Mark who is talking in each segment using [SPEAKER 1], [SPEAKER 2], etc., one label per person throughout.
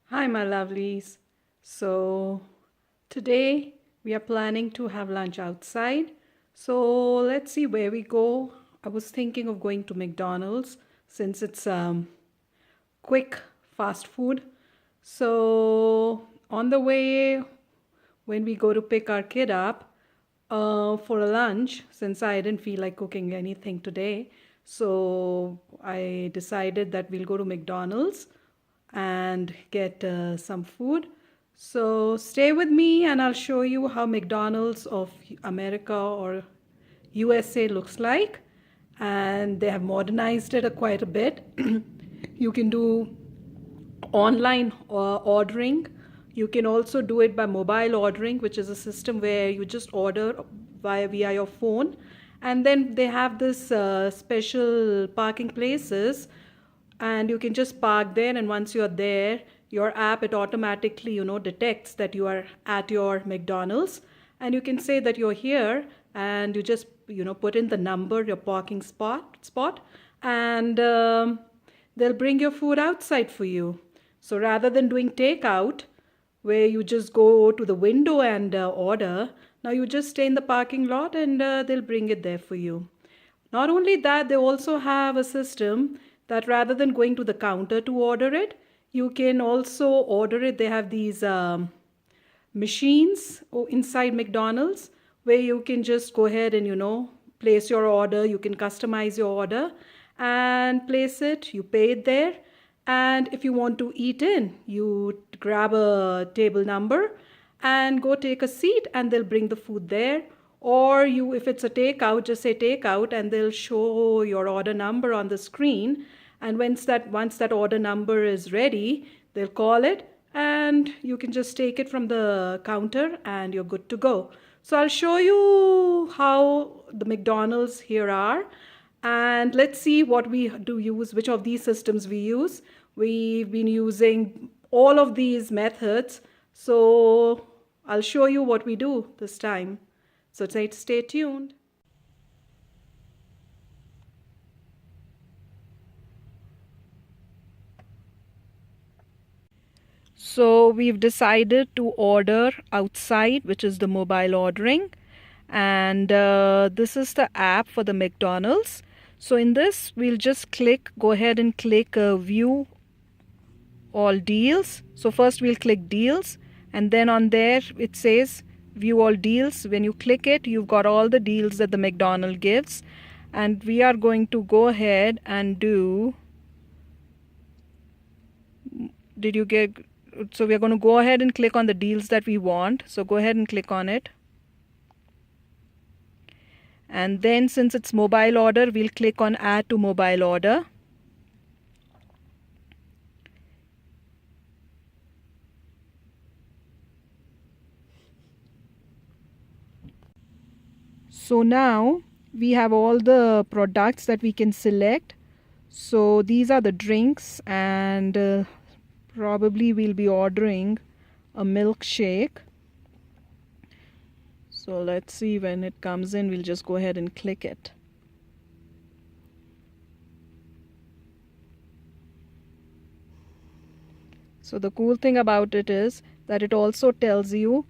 [SPEAKER 1] Hi, my lovelies. So, today we are planning to have lunch outside. So, let's see where we go. I was thinking of going to McDonald's since it's quick fast food. So, on the way, when we go to pick our kid up for a lunch, since I didn't feel like cooking anything today, so I decided that we'll go to McDonald's and get some food. So stay with me and I'll show you how McDonald's of America or USA looks like. And they have modernized it quite a bit. You can do online ordering. You can also do it by mobile ordering, which is a system where you just order via your phone. And then they have this special parking places, and you can just park there. And once you're there, your app, it automatically detects that you are at your McDonald's, and you can say that you're here, and you just put in the number, your parking spot, and they'll bring your food outside for you. So rather than doing takeout, where you just go to the window and order, now you just stay in the parking lot and they'll bring it there for you. Not only that, they also have a system that rather than going to the counter to order it, you can also order it. They have these machines inside McDonald's where you can just go ahead and place your order. You can customize your order and place it. You pay it there, and if you want to eat in, you grab a table number and go take a seat, and they'll bring the food there. Or you, if it's a takeout, just say takeout and they'll show your order number on the screen. And once that order number is ready, they'll call it and you can just take it from the counter and you're good to go. So I'll show you how the McDonald's here are, and let's see what we do use, which of these systems we use. We've been using all of these methods, so I'll show you what we do this time. So stay tuned. So we've decided to order outside, which is the mobile ordering. And this is the app for the McDonald's. So in this, we'll just go ahead and click view all deals. So first we'll click deals, and then on there it says view all deals. When you click it, you've got all the deals that the McDonald's gives. And we are going to go ahead and do, did you get, so we're going to go ahead and click on the deals that we want. So go ahead and click on it. And then since it's mobile order, we'll click on add to mobile order. So now we have all the products that we can select. So these are the drinks, and probably we'll be ordering a milkshake. So let's see, when it comes in, we'll just go ahead and click it. So the cool thing about it is that it also tells you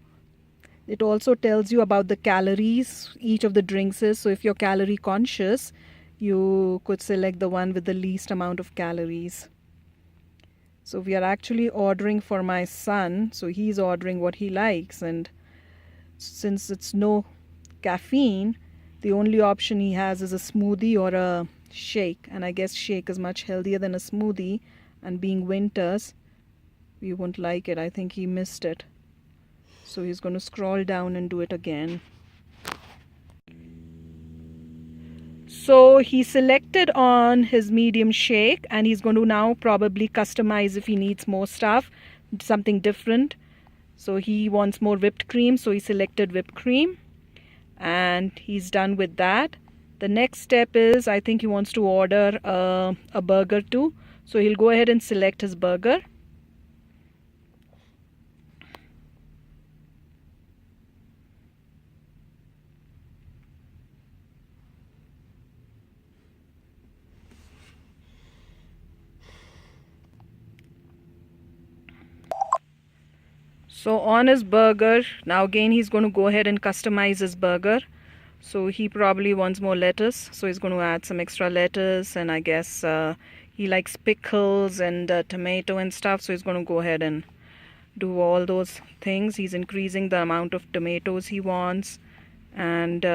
[SPEAKER 1] about the calories each of the drinks is. So if you're calorie conscious, you could select the one with the least amount of calories. So we are actually ordering for my son, so he's ordering what he likes, and since it's no caffeine, the only option he has is a smoothie or a shake, and I guess shake is much healthier than a smoothie, and being winters, we won't like it. I think he missed it. So he's going to scroll down and do it again. So he selected on his medium shake, and he's going to now probably customize if he needs more stuff, something different. So he wants more whipped cream, so he selected whipped cream, and he's done with that. The next step is, I think he wants to order a burger too. So he'll go ahead and select his burger. So on his burger, now again he's going to go ahead and customize his burger. So he probably wants more lettuce, so he's going to add some extra lettuce, and I guess he likes pickles and tomato and stuff, so he's going to go ahead and do all those things. He's increasing the amount of tomatoes he wants, and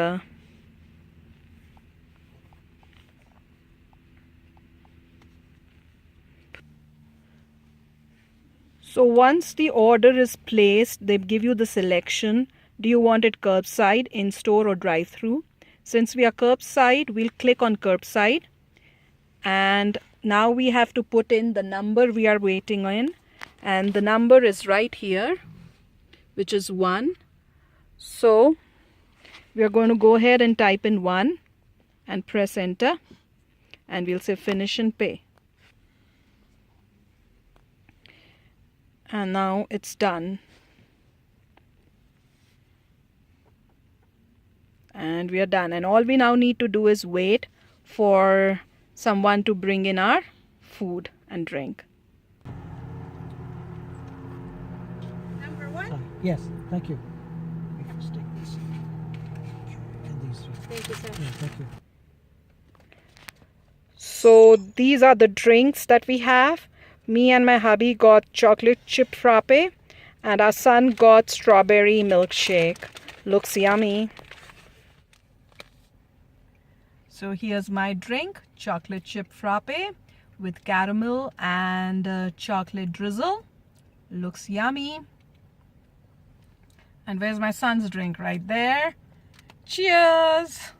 [SPEAKER 1] so once the order is placed, they give you the selection. Do you want it curbside, in-store or drive-through? Since we are curbside, we'll click on curbside. And now we have to put in the number we are waiting in. And the number is right here, which is 1. So we are going to go ahead and type in 1 and press enter. And we'll say finish and pay. And now it's done. And we are done. And all we now need to do is wait for someone to bring in our food and drink.
[SPEAKER 2] Number 1? Yes, thank you. We can stick this and these three.
[SPEAKER 3] Thank you, sir.
[SPEAKER 2] Yeah, thank you.
[SPEAKER 1] So these are the drinks that we have. Me and my hubby got chocolate chip frappe, and our son got strawberry milkshake. Looks yummy. So here's my drink, chocolate chip frappe with caramel and chocolate drizzle. Looks yummy. And where's my son's drink? Right there. Cheers!